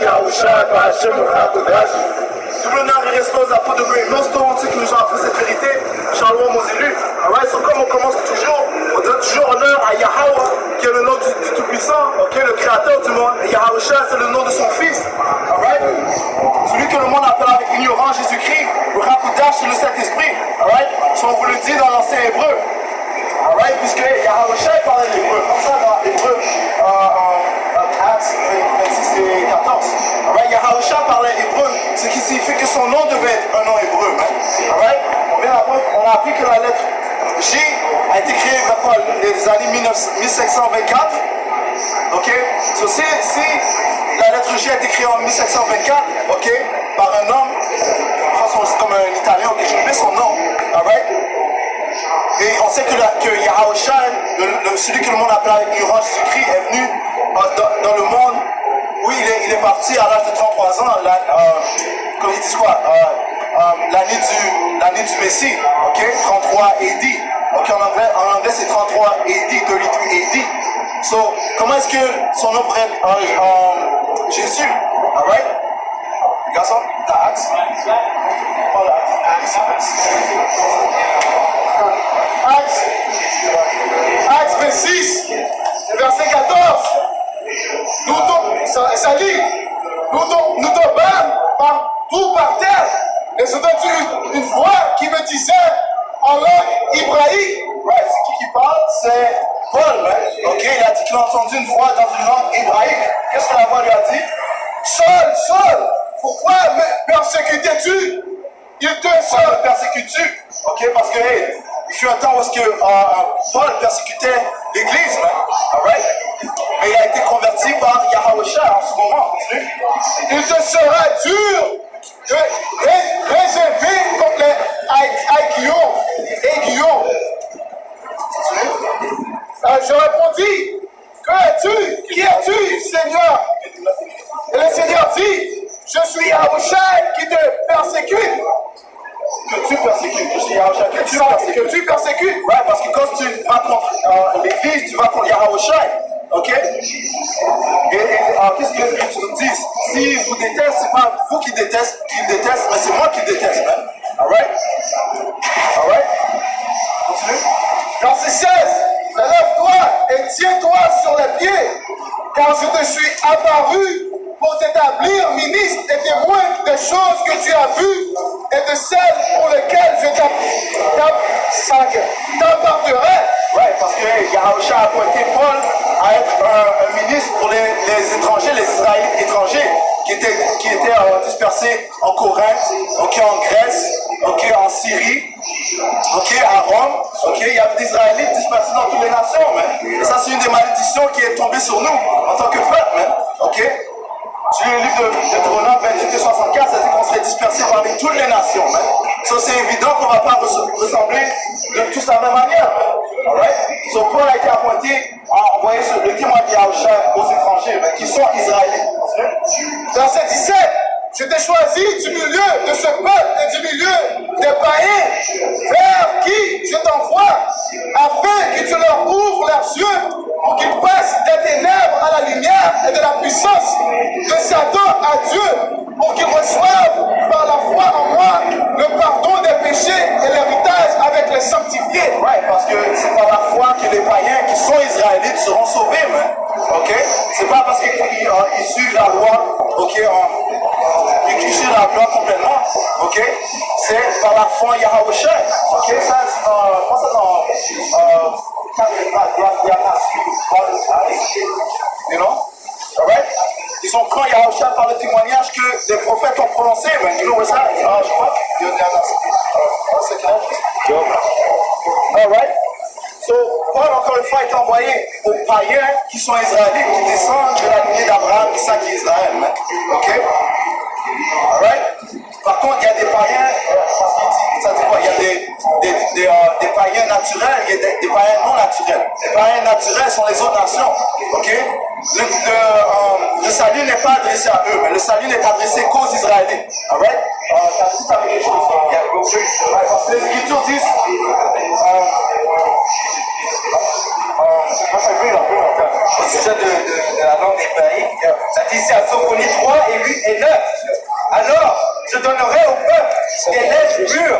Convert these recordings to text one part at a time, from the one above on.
Yahushua, Hashem, Hakodash. Tout l'honneur et respect aux apôtres de Dieu. Ceux qui nous ont appris cette vérité, shalom aux élus. Alright, so comme on commence toujours, on donne toujours honneur à Yahweh, qui est le nom du Tout-Puissant, okay, le Créateur du monde. Et Yahushua, c'est le nom de son Fils. Alright, celui que le monde appelle avec ignorance Jésus-Christ, le Hakodash, c'est le Saint-Esprit. Alright, so on vous le dit dans l'ancien hébreu. Alright, puisque Yahushua parlait l'hébreu, comme ça dans l'hébreu, Actes 26 et 14. Alright, Yahushua parlait hébreu, ce qui signifie que son nom devait être un nom hébreu. Alright, on a appris que la lettre J a été créée vers les années 1724. Ok, so si la lettre J a été créée en 1724, ok, par un homme, c'est comme un Italien, ok, j'ai oublié son nom. Alright. Et on sait que Yahushua, celui que le monde appelle avec ignorance Jésus-Christ, est venu dans le monde où il est parti à l'âge de 33 ans, comme ils disent quoi, l'année du Messie, ok, 33 AD. Ok, en anglais c'est 33 AD, 33 AD. So, comment est-ce que son nom pourrait être Jésus? Alright? You got some? Acts? Acts 26, verset 14. Ça dit, nous tombâmes tout par terre. Et j'ai entendu une voix qui me disait en langue hébraïque. Ouais, c'est qui parle? C'est Paul. Right? Ok, il a dit qu'il a entendu une voix dans une langue hébraïque. Qu'est-ce que la voix lui a dit? Saul, pourquoi me persécutais-tu? Il te seul persécutes-tu? Ok, parce que il fut un temps où Paul persécutait l'église, alright? Mais il a été converti par Yahushua en ce moment. Il te sera dur de réserver contre les aiguillons. Je répondis, qui es-tu, Seigneur? Et le Seigneur dit, je suis Yahushua qui te persécute. Que tu persécutes. Je suis Yahushua que tu persécutes. Ouais, parce que quand tu vas contre l'église, tu vas contre Yahushua. Ok? Et qu'est-ce que les nous disent? Si vous détestez, c'est pas vous qui détestez, mais c'est moi qui déteste. Alright? Alright? Continue. Verset 16. Lève-toi et tiens-toi sur les pieds, car je te suis apparu pour t'établir ministre et témoin des choses que tu as vues et de celles pour lesquelles je t'apporterai. Ouais, parce que Yahushua a appointé Paul à être un ministre pour les étrangers, les Israélites étrangers qui étaient dispersés en Corinthe, ok, en Grèce, ok, en Syrie, ok, à Rome, ok, il y avait des Israélites dispersés dans toutes les nations, et ça c'est une des malédictions qui est tombée sur nous en tant que peuple, ok. Tu lis le livre de Deutéronome 28 et 64, ça dit qu'on serait dispersé parmi toutes les nations. So, c'est évident qu'on ne va pas ressembler de tous la même manière. Alright? So, Paul a été appointé à envoyer le témoin de Yahushua aux étrangers qui sont israélites. Verset 17. Je t'ai choisi du milieu de ce peuple et du milieu des païens vers qui je t'envoie, afin que tu leur ouvres leurs yeux pour qu'ils passent des ténèbres à la lumière et de la puissance de Satan à Dieu, pour qu'ils reçoivent par la foi en moi le pardon des péchés et l'héritage avec les sanctifiés. Ouais, parce que c'est par la foi que les païens qui sont israélites seront sauvés, ok? C'est pas parce qu'ils suivent la loi, ok, ils suivent la loi complètement, ok? C'est par la foi en Yahushua, ok? Ça, c'est dans you know? Alright? Ils ont cru en Yahushua par le témoignage que les prophètes ont prononcé. You know what's that? Je crois. Alright? So, Paul, encore une fois, est envoyé aux païens qui sont israélites, qui descendent de la lignée d'Abraham, Isaac et Israël. Ok? Alright? Par contre, il y a des païens, parce qu'il ça dit quoi? Il y a des païens naturels, il y a des païens non naturels. Les païens naturels sont les autres nations. Ok? Le salut n'est pas adressé à eux, mais le salut n'est adressé qu'aux Israélites. Alright? T'as dit quelque chose? Parce que les Écritures disent. Au sujet de la langue des pays, ça ici à Sophonie 3 et 8 et 9. Alors, je donnerai au peuple des lèvres pures,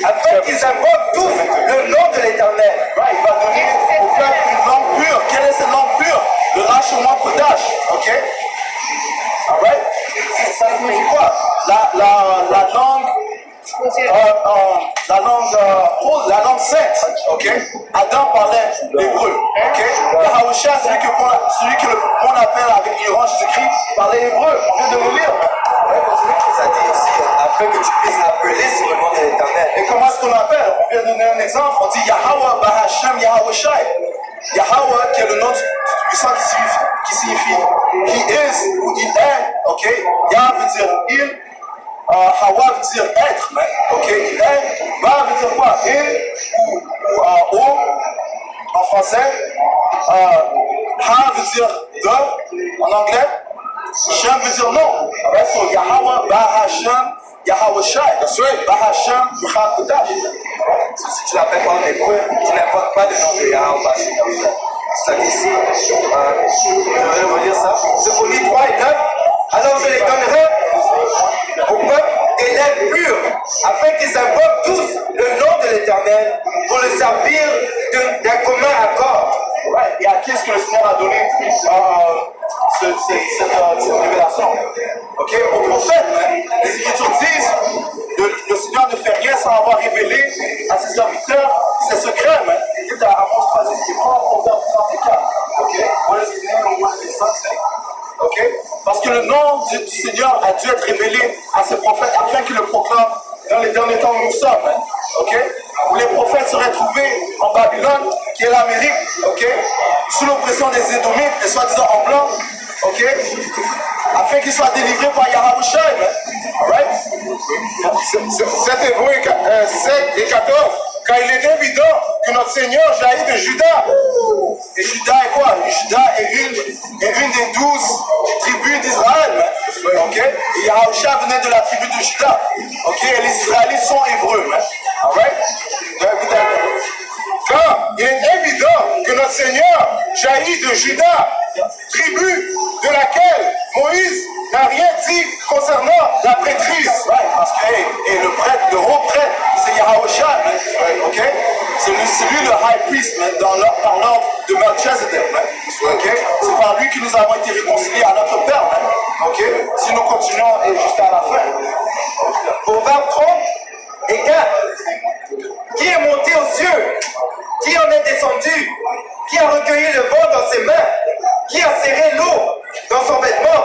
afin qu'ils invoquent tous le nom de l'Éternel. Il va donner au peuple une langue pure. Quelle est cette langue pure? Le Rachomon Kodash. Ok? Alright? Ça signifie quoi? La langue. La langue sainte, ok? Adam parlait l'hébreu, ok? Yahawashah, celui que le monde appelle avec l'ignorance Jésus-Christ, parlait hébreu. On vient de le lire. Ça dit aussi, afin que tu puisses appeler sur le nom de l'Éternel. Et comment est-ce qu'on appelle? On vient de donner un exemple. On dit Yahweh Bahashem Yahawashah. Yahweh, qui est le nom du puissant qui signifie He is ou il est, ok? Yah veut dire il. Hawa veut dire être, ok, il est. Ba veut dire quoi? Il ou o en français. Ha veut dire de en anglais. Shem veut dire non. Alright, so Yahweh, Ba Hashem, Yahweh Shai. That's right. Ba Hashem, B'cha Kodash. Si tu l'appelles pas en hébreu, tu n'invoques pas le nom de Yahweh. Ça dit ici, je vais relire ça. Sophonie 3 et 9. Alors je les donnerai au peuple des lèvres pures, afin qu'ils invoquent tous le nom de l'Éternel pour le servir d'un commun accord. Ouais, et à qui est-ce que le Seigneur a donné cette révélation? Ok, aux prophètes, les Écritures disent le Seigneur ne fait rien sans avoir révélé à ses serviteurs ses secrets. Il dit à Amos 3, il prend Proverbe 34. Ok, what is his name and what is his son's name? Ok, parce que le nom du Seigneur a dû être révélé à ses prophètes afin qu'ils le proclament dans les derniers temps où nous sommes. Ok, où les prophètes seraient trouvés en Babylone, qui est l'Amérique, ok, sous l'oppression des Édomites, et soi-disant en blanc, ok, afin qu'ils soient délivrés par Yahawashah. Alright? C'est Hébreu 7 et 14. Car il est évident que notre Seigneur jaillit de Juda. Et Juda est quoi? Juda est une des 12 tribus d'Israël. Ok? Et Yahawashah venait de la tribu de Juda. Ok? Et les Israélites sont hébreux. Alright? Car il est évident que notre Seigneur jaillit de Juda, tribu de laquelle Moïse n'a rien dit concernant la prêtrise. Ouais, parce que le prêtre, le haut prêtre, c'est Yahawashah. Ok? C'est lui le high priest par l'ordre de Melchizedek. Ok? C'est par lui que nous avons été réconciliés à notre Père. Ok? Si nous continuons et jusqu'à la fin. Proverbe 30 et 4. Qui est monté aux cieux? Qui en est descendu? Qui a recueilli le vent dans ses mains? Qui a serré l'eau dans son vêtement?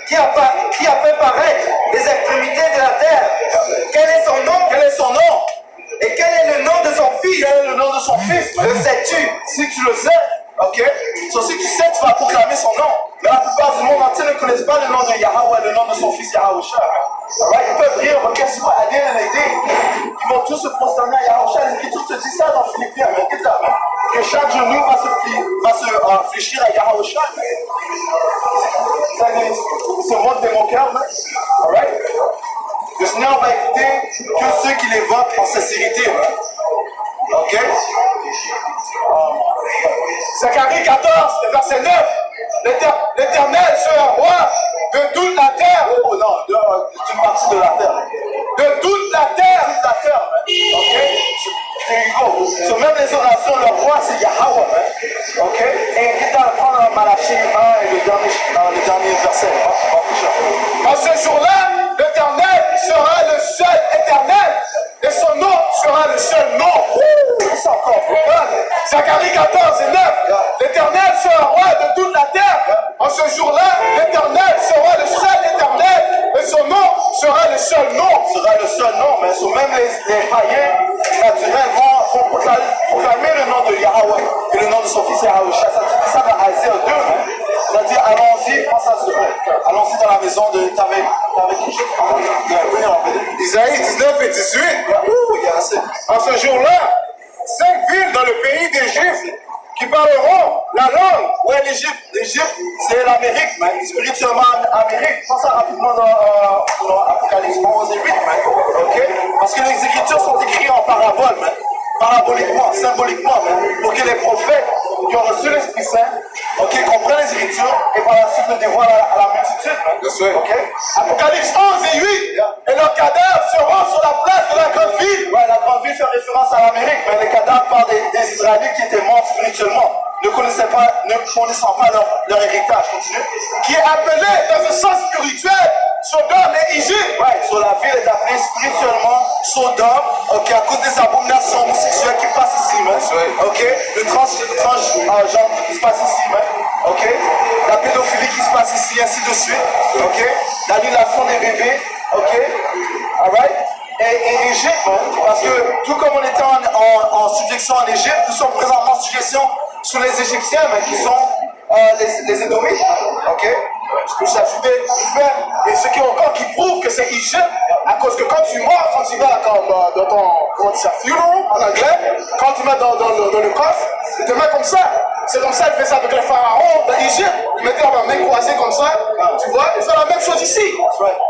Qui a fait paraître les extrémités de la terre? Quel est son nom? Quel est son nom? Et quel est le nom de son fils? Quel est le nom de son fils? Le sais-tu? Si tu le sais, ok? So, si tu sais, tu vas proclamer son nom. Mais la plupart du monde entier ne connaissent pas le nom de Yahweh, le nom de son fils Yahawashah. Right? Ils peuvent rire, mais qu'est-ce qu'on a dit à l'idée? Ils vont tous se prosterner à Yahawashah. L'Écriture te dit ça dans Philippiens, que chaque genou va se fléchir à Yahawashah. Ce monde de mon cœur, alright? Le Seigneur va écouter que ceux qui l'évoquent en sincérité. Ok? Zacharie 14, verset 9. L'Éternel sera roi de toute la terre. Oh non, d'une partie de la terre. De toute la terre. Toute la terre. Ok? Sur même les orations, le roi c'est Yahweh. Ok? Et il va prendre Malachie 1 et le dernier verset. En ce jour-là, l'Éternel sera le seul éternel. Et son nom sera le seul nom. C'est encore plus grave. Zacharie 14 et 9. L'Éternel sera roi de toute la terre. En ce jour-là, l'Éternel sera le seul éternel. Et son nom sera le seul nom. Sera le seul nom, mais sur même les païens naturels vont proclamer le nom de Yahweh et le nom de son fils Yahawashah. Ça dit ça dans Isaiah 2. C'est-à-dire, allons-y, prends ça s'il te plaît. Allons-y dans la maison de. T'avais quelque chose? Isaïe 19 et 18. En ce jour-là, 5 villes dans le pays d'Égypte qui parleront la langue. Ouais, l'Égypte, c'est l'Amérique, spirituellement Amérique. Prends ça rapidement dans Apocalypse 11 et 8, ok? Parce que les Écritures sont écrites en parabole, paraboliquement, symboliquement, pour que les prophètes qui ont reçu l'Esprit Saint ok, comprend les Écritures et par la suite le dévoile à la multitude. That's right. Ok? Apocalypse 11 et 8. Et leurs cadavres seront sur la place de la grande ville. Ouais, la grande ville fait référence à l'Amérique, mais les cadavres parlent des Israélites qui étaient morts spirituellement, ne connaissant pas leur héritage. Continue. Qui est appelé dans un sens spirituel Sodome et Égypte. Ouais, so la ville est appelée spirituellement Sodome, ok, à cause des abominations homosexuelles qui passent ici, man. Ok, le transgenre qui se passe ici, man. Ok, la pédophilie qui se passe ici, ainsi de suite. Ok, l'annulation des bébés. Ok, alright. Et Égypte, man, parce que tout comme on était en subjection en Égypte, nous sommes présentement en subjection sous les Égyptiens, man, qui sont les Édomites. Ok. Je peux s'ajouter du fait, et ce qui est encore qui prouve que c'est Égypte, à cause que quand tu meurs, quand tu vas comme, dans ton, comment on dit ça, funeral en anglais, quand tu vas dans le coffre, ils te mettent comme ça. C'est comme ça qu'ils faisaient avec les pharaons d'Égypte. Ils mettaient leurs mains croisées comme ça, tu vois. Ils font la même chose ici.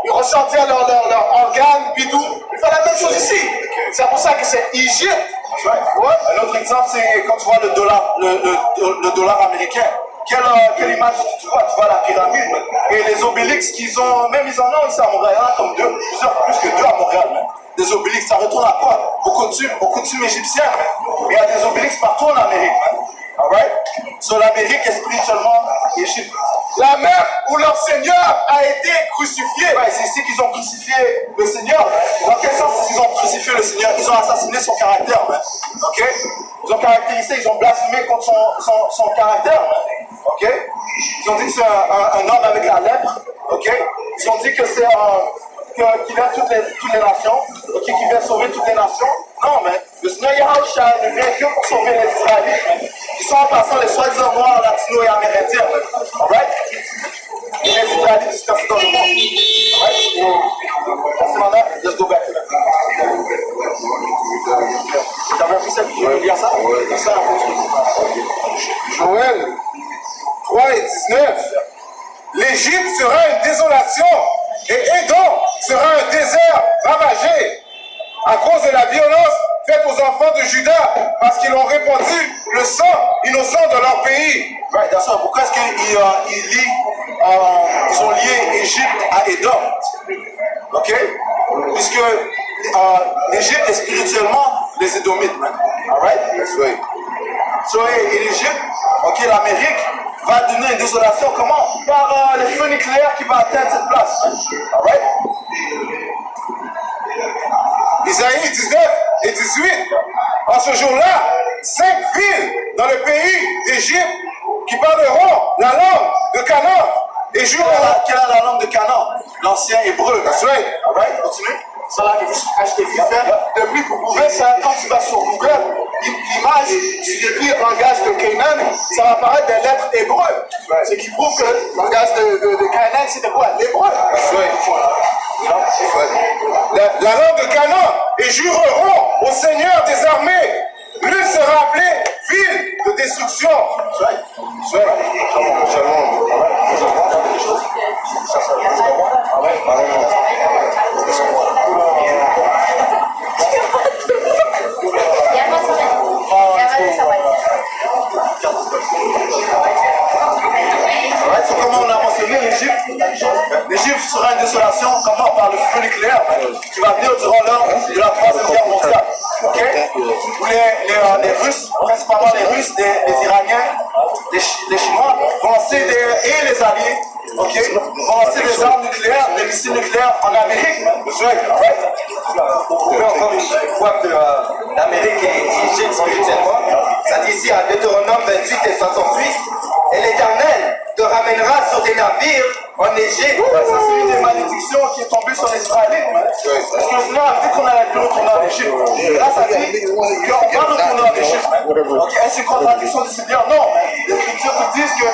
Ils ressortaient leurs organes, puis tout. Ils font la même chose ici. C'est pour ça que c'est Égypte. Ouais. Un autre exemple, c'est quand tu vois le dollar américain. Quelle image tu vois? Tu vois la pyramide, man. Et les obélix qu'ils ont, même ils en ont ici à Montréal, comme plus que deux à Montréal, man. Des obélix, ça retourne à quoi? Aux coutumes égyptiennes, man. Il y a des obélix partout en Amérique, man. Alright? So l'Amérique est spirituellement Égypte. La mer où leur Seigneur a été crucifié. Ouais, c'est ici qu'ils ont crucifié le Seigneur. Dans quel sens ils ont crucifié le Seigneur? Ils ont assassiné son caractère, man. Ok? Ils ont caractérisé, ils ont blasphémé contre son caractère, man. Ok? Ils ont dit que c'est un homme avec la lèpre. Ok? Ils ont dit que c'est qu'il vient toutes les nations. Ok? Qui vient sauver toutes les nations. Non, mais le Seigneur Yahushua ne vient que pour sauver les Israélites, man. Ils sont en passant les soi-disant noirs, latinos et amérindiens, man. Alright? Et les Israélites dispersés dans le monde. Alright? Merci, madame. Let's go back to that. T'avais appris ça? Tu veux lire ça? Ouais. Ça, Joël 3 et 19. L'Égypte sera une désolation et Édom sera un désert ravagé à cause de la violence faite aux enfants de Juda parce qu'ils ont répandu le sang innocent de leur pays. right, that's right. Pourquoi est-ce qu'ils ils ont lié Égypte à Édom? Ok? Puisque l'Égypte est spirituellement les Édomites, man. Alright? That's right. So, et l'Égypte, ok, l'Amérique va donner une désolation, comment? Par le feu nucléaire qui va atteindre cette place. Alright? Isaïe 19 et 18. En ce jour-là, 5 villes dans le pays d'Égypte qui parleront la langue de Canaan et jureront. Quelle est la langue de Canaan? L'ancien hébreu. That's right. Alright? Continue. Ça là que je t'ai vu faire. Depuis pour prouver ça, quand tu vas sur Google, l'image, si j'écris le langage de Canaan, ça va apparaître des lettres hébreux. Ce qui prouve que le langage de Canaan, c'était quoi? L'hébreu. La langue de Canaan, et jureront au Seigneur des armées. L'une sera appelée ville de destruction. Alright, so comme on a mentionné, l'Égypte sera une désolation, comment? Par le feu nucléaire, qui va venir durant l'heure de la Troisième Guerre mondiale. Okay? Où les Russes, principalement les Russes, les Iraniens, les Chinois, vont lancer et les Alliés, okay? Vont lancer des armes nucléaires, des missiles nucléaires en Amérique. On peut encore une fois que l'Amérique est Égypte spirituellement. Ça dit ici à Deutéronome 28 et 68. Et l'Éternel te ramènera sur des navires en Égypte. Ça, c'est une des malédictions qui est tombée sur les Israélites. Parce que le Seigneur a dit qu'on allait plus retourner en Égypte. Et là, ça dit qu'on va retourner en Égypte. Ok, est-ce une contradiction du Seigneur? Non. Les Écritures te disent que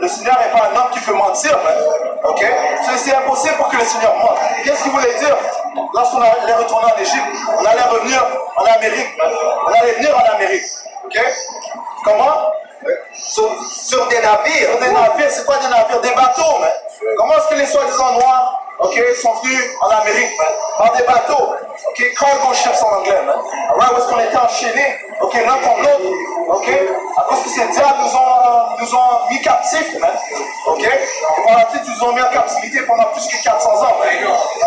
le Seigneur n'est pas un homme qui peut mentir. Ok? C'est impossible pour que le Seigneur mente. Qu'est-ce qu'il voulait dire? Lorsqu'on allait retourner en Égypte, on allait revenir en Amérique. On allait venir en Amérique. Ok? Comment? Sur des navires. Des navires, c'est quoi des navires? Des bateaux, man. Comment est-ce que les soi-disant noirs, ok, sont venus en Amérique, man? Par des bateaux, ok, cargo ships en anglais, man. Alright, où est-ce qu'on était enchaînés ok, l'un comme l'autre, ok, à cause que ces diables nous ont mis captifs, man. Ok, et par la suite, ils nous ont mis en captivité pendant plus que 400 ans, man.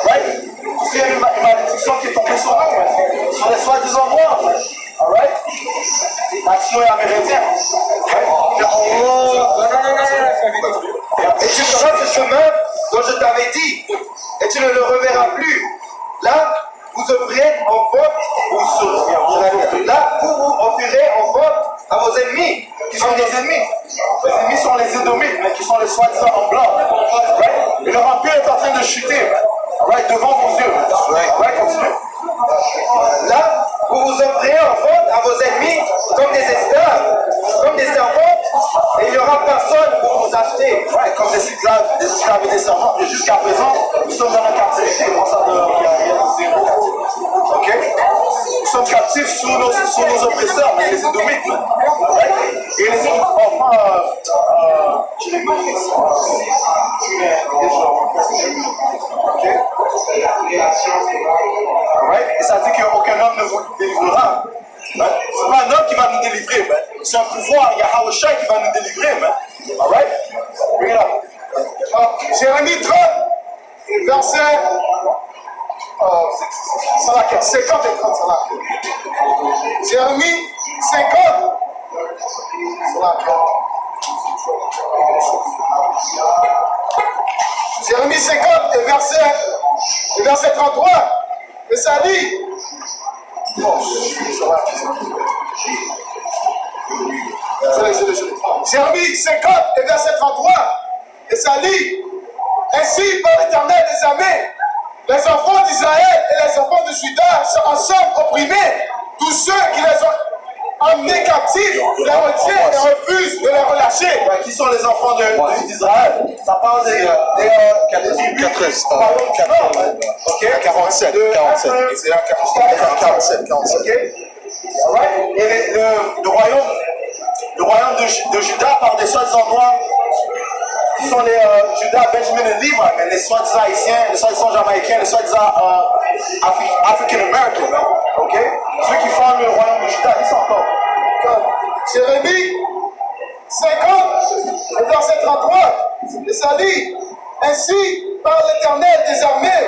Right? Il y a une malédiction qui est tombée sur nous, man. Sur les soi-disant noirs, man. Alright? L'action est amérindienne. Et tu feras ce chemin dont je t'avais dit, et tu ne le reverras plus. Là, vous offrirez en vote, là, vous offrirez en vote à vos ennemis. Qui sont des ennemis. Les ennemis sont les Édomites, mais qui sont les soi-disant en blanc. Right? Et le empire est en train de chuter. Right? Devant vos yeux. Right? Continue. Là, vous vous offrirez en vote à vos ennemis comme des esclaves, comme des servantes, et il n'y aura personne pour vous acheter. Right? Comme des esclaves et des servants. Et jusqu'à présent, nous sommes dans la captivité. Ok? Nous sommes captifs sous nos oppresseurs, mais les Édomites. Right? Et les Édomites, je les connais. Ok? Right? Et ça dit qu'aucun homme ne vous délivrera. Right? C'est pas un homme qui va nous délivrer, man. C'est un pouvoir, il y a Yahushua qui va nous délivrer, man. Alright? Bring it up. Jérémie 30, verset 50 et 30, c'est là. Jérémie 50, c'est là. Jérémie 50 et verset 33, et ça dit, Jérémie 50 et verset 33, et ça dit, ainsi par l'Éternel des armées, les enfants d'Israël et les enfants de Juda sont ensemble opprimés. Tous ceux qui les ont emmenés captifs les retiennent et refusent de les relâcher. Ouais, qui sont les enfants d'Israël? Ça parle des tribus. 47. Ok? Alright? Et le royaume de Juda par des soi-disant noirs, qui sont les Judas, Benjamin et Levi, mais les soi-disant haïtiens, les soi-disant jamaïcains, les soi-disant African-American. Ok? Ceux qui forment le royaume de Juda, ils sont encore. Jérémie 50, verset 33, et ça dit, ainsi par l'Éternel des armées,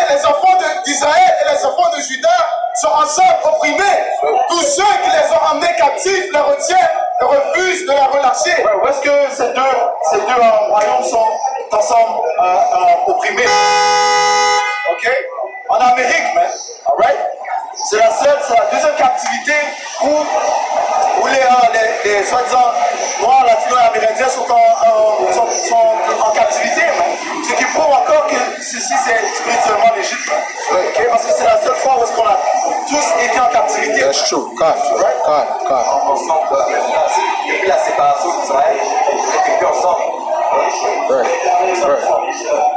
les enfants d'Israël et les enfants de Juda sont ensemble opprimés. Tous ceux qui les ont emmenés captifs les retiennent et refusent de les relâcher. Ouais, où est-ce que ces deux royaumes sont ensemble opprimés? Ok? En Amérique, man. Alright? C'est la deuxième captivité où les soi-disant noirs, latinos et amérindiens sont en captivité, man. Ce qui prouve encore que ceci c'est spirituellement l'Égypte. Okay? Parce que c'est la seule fois où est-ce qu'on a tous été en captivité. That's true. God. Ensemble, depuis la séparation d'Israël, on n'était plus ensemble. Right.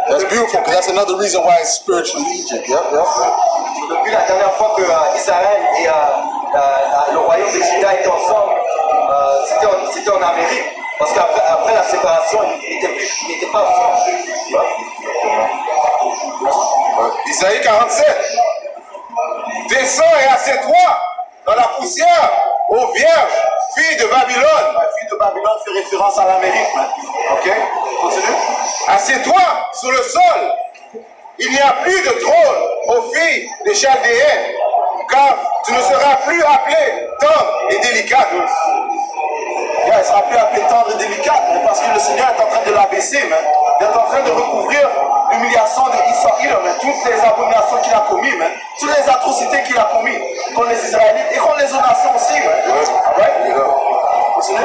That's beautiful, because that's another reason why it's spiritual Egypt. Yep. Depuis la dernière fois que Israël et le royaume de Juda étaient ensemble, c'était en Amérique. Parce qu'après la séparation, ils n'étaient pas ensemble. Isaïe 47. Descends et assieds-toi dans la poussière, ô vierge, fille de Babylone. La fille de Babylone fait référence à l'Amérique, man. Ok? Continue. Assieds-toi sur le sol. Il n'y a plus de trône aux filles des Chaldéens, car tu ne seras plus appelée tendre et délicate. Elle ne sera plus appelée tendre et délicate, mais parce que le Seigneur est en train de l'abaisser, man. Il est en train de recouvrir l'humiliation de Israël, mais toutes les abominations qu'il a commises, man. Toutes les atrocités qu'il a commises contre les Israélites et contre les autres nations aussi, man. Alright? Continue.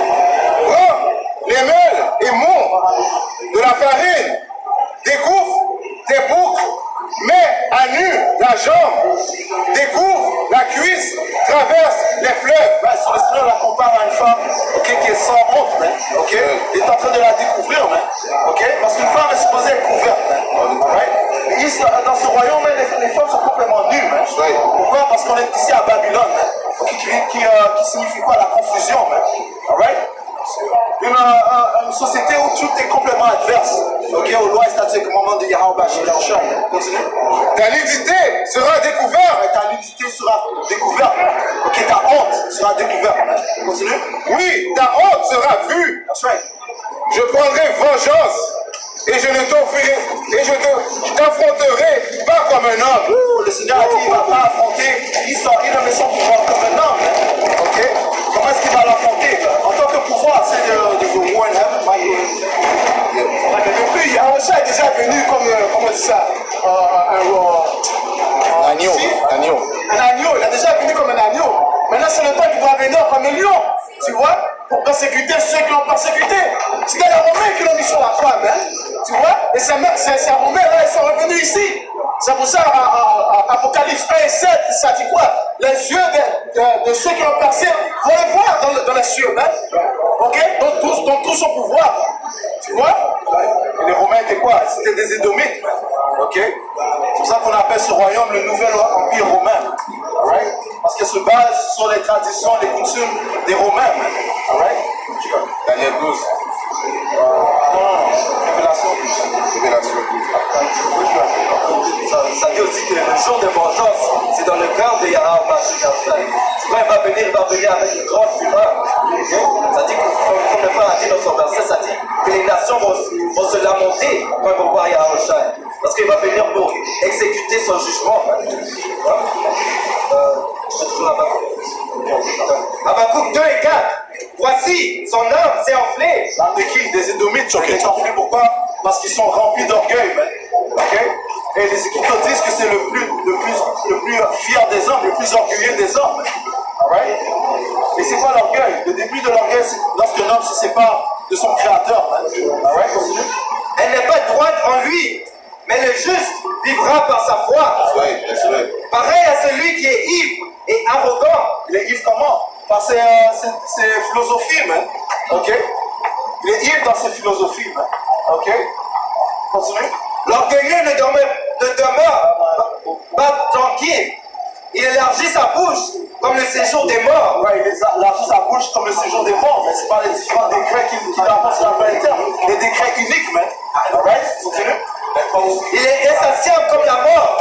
Prends les meules et monts de la farine, découvre tes boucles, mets à nu la jambe, découvre la cuisse, traverse les fleuves. Ouais, sur le Seigneur la compare à une femme, okay, qui est sans honte, man. Ok? Il est en train de la découvrir, man. Ok? Parce qu'une femme est supposée être couverte, man. Alright? Mais ici, dans ce royaume, man, les femmes sont complètement nues, man. Pourquoi? Parce qu'on est ici à Babylone, man. Okay, qui signifie quoi? La confusion, man. Alright? une société où tout est complètement adverse. Ok, aux lois et statuts et commandements de Yahweh Bashir Yahushua. Continue. Ta nudité sera découverte. Ta nudité sera découverte. Ok, ta honte sera découverte. Continue. Oui, ta honte sera vue. That's right. Je prendrai vengeance et je ne t'offrirai et je t'affronterai pas comme un homme. Ouh, le Seigneur a dit qu'il ne va pas affronter. Il ne met son pouvoir comme un homme. Ok. Comment est-ce qu'il va l'affronter? En tant que pouvoir, c'est de war in heaven. Depuis, Yahushua est déjà venu comme, comment on dit ça, Agneau. un agneau. Il est déjà venu comme un agneau. Maintenant, c'est le temps qu'il doit venir comme un lion. Tu vois, pour persécuter ceux qui l'ont persécuté. C'était les Romains qui l'ont mis sur la croix, hein. Tu vois, et ces Romains-là, ils sont revenus ici. C'est pour ça, Apocalypse 1 et 7, ça dit quoi? Les yeux de ceux qui l'ont percé vont les voir dans les cieux, hein. Ok? Donc tout son pouvoir. Tu vois? Et les Romains étaient quoi? C'était des Édomites. Ok? C'est pour ça qu'on appelle ce royaume le nouvel empire romain. Alright? Parce qu'il se base sur les traditions, les coutumes des Romains. Alright? Daniel 12. Non. Révélation 12. Révélation 12. Ça dit aussi que le jour de vengeance, c'est dans le cœur de Yahweh Bashir Yahushua. Quand il va venir avec une grande fureur. Okay? Ça dit, comme le frère a dit dans son verset, ça dit que les nations vont se lamenter quand ils vont voir Yahushua. Parce qu'il va venir pour exécuter son jugement. Je suis toujours Habakkuk 2 et 4. Voici, son âme s'est enflée. L'âme de qui? Des Édomites. Elle est enflée. Pourquoi? Parce qu'ils sont remplis d'orgueil. Ok? Et les Écritures disent que c'est le plus fier des hommes, le plus orgueilleux des hommes. Alright? Et c'est quoi l'orgueil? Le début de l'orgueil, c'est lorsqu'un homme se sépare de son créateur. Alright? Continue. Elle n'est pas droite en lui, mais le juste vivra par sa foi. Pareil à celui qui est ivre et arrogant. Il est ivre comment? Par ses philosophies, man. Ok? Il est ivre dans ses philosophies, man. Ok? Continue. L'orgueilleux ne demeure pas tranquille. Il élargit sa bouche comme le séjour des morts. Ouais, il élargit sa bouche comme le séjour des morts, mais c'est pas les différents décrets qu'il apporte sur la planète Terre. Les décrets uniques, man. Alright? Continue. Il est insatiable comme la mort.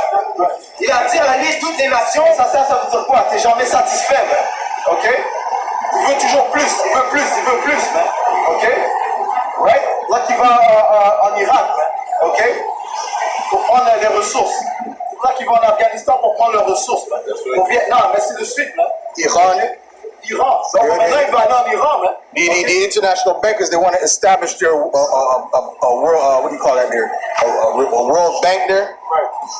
Il attire à lui toutes les nations. Ça veut dire quoi? T'es jamais satisfait, man. Ok? Il veut toujours plus, il veut plus, man. Ok? Right? Là qu'il va en Irak, man. Ok? Pour prendre les ressources. C'est là qu'il va en Afghanistan pour prendre leurs ressources, man. Au Vietnam, ainsi de suite, man. Iran. Donc maintenant il va aller en Iran, man. The international bankers, they want to establish their world, what do you call that there? A world bank there,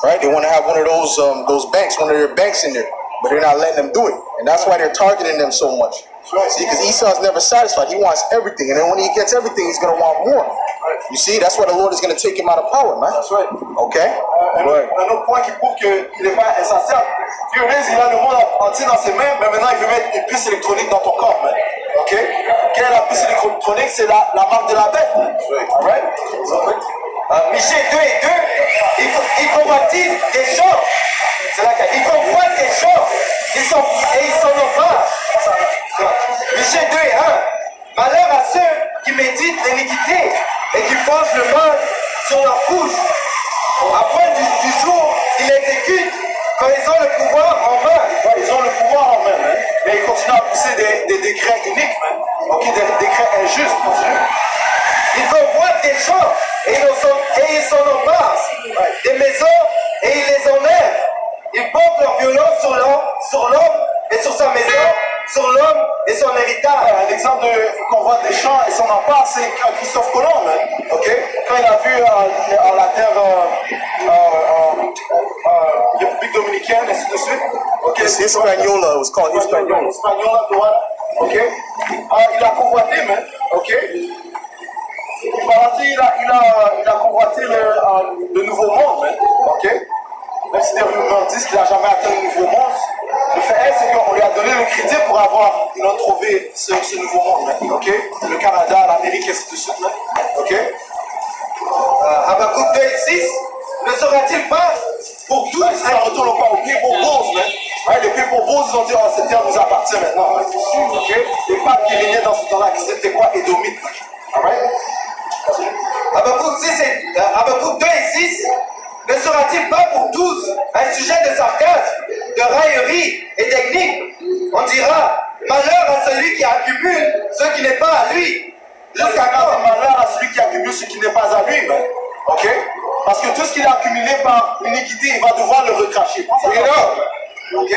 right? They want to have one of those banks, one of their banks in there, but they're not letting them do it, and that's why they're targeting them so much. See, because Esau's never satisfied. He wants everything, and then when he gets everything, he's gonna want more. You see, that's why the Lord is gonna take him out of power, man. That's right. Okay. Un autre point qui prouve qu'il n'est pas insatiable. Dieu, il a le monde entier dans ses mains, mais maintenant il veut mettre une puce électronique dans ton corps, man. Ok? Quelle est la puce électronique? C'est la marque de la bête, man. Alright? Michée 2 et 2, ils convoitisent des gens. C'est là qu'ils convoitent des gens. Ils s'en emparent. Michée 2 et 1. Malheur à ceux qui méditent l'iniquité et qui posent le mal sur leur couche. À point du jour, ils l'exécutent quand ils ont le pouvoir en main. Ouais, ils ont le pouvoir en main, man. Mais ils continuent à pousser des décrets uniques, man. Ok, des décrets injustes, continue. Ils convoitent des gens et ils s'en emparent. Des maisons et ils les enlèvent. Ils portent leur violence sur l'homme et sur sa maison, sur l'homme et son héritage. Un exemple de convoi des champs et son empare, c'est Christophe Colomb, man. Ok? Quand il a vu la terre République Dominicaine, ainsi de suite. Ok? Hispaniola, it was called Hispaniola. Hispaniola, voilà. Ok? Il a convoité, man. Ok? Il a convoité le nouveau monde, man. Ok? Même si des rumeurs disent qu'il n'a jamais atteint le nouveau monde, le fait est, c'est qu'on lui a donné le crédit pour avoir trouvé ce nouveau monde, man. Ok? Le Canada, l'Amérique, ainsi de suite, man. Ok? Habakkuk 2 et 6, ne sera-t-il pas pour tous Ça retourne pas au pied, pour cause, man. Ouais, les people bulls, ils ont dit, oh, cette terre nous appartient maintenant. Ok? Les papes qui régnaient dans ce temps-là, c'était quoi? Édomites. Alright? Habakkuk 2 et 6, ne sera-t-il pas pour tous un sujet de sarcasme, de raillerie et d'énigme? On dira, malheur à celui qui accumule ce qui n'est pas à lui. Jusqu'à quand? Malheur à celui qui accumule ce qui n'est pas à lui. Ben, ok? Parce que tout ce qu'il a accumulé par iniquité, il va devoir le recracher. Ok?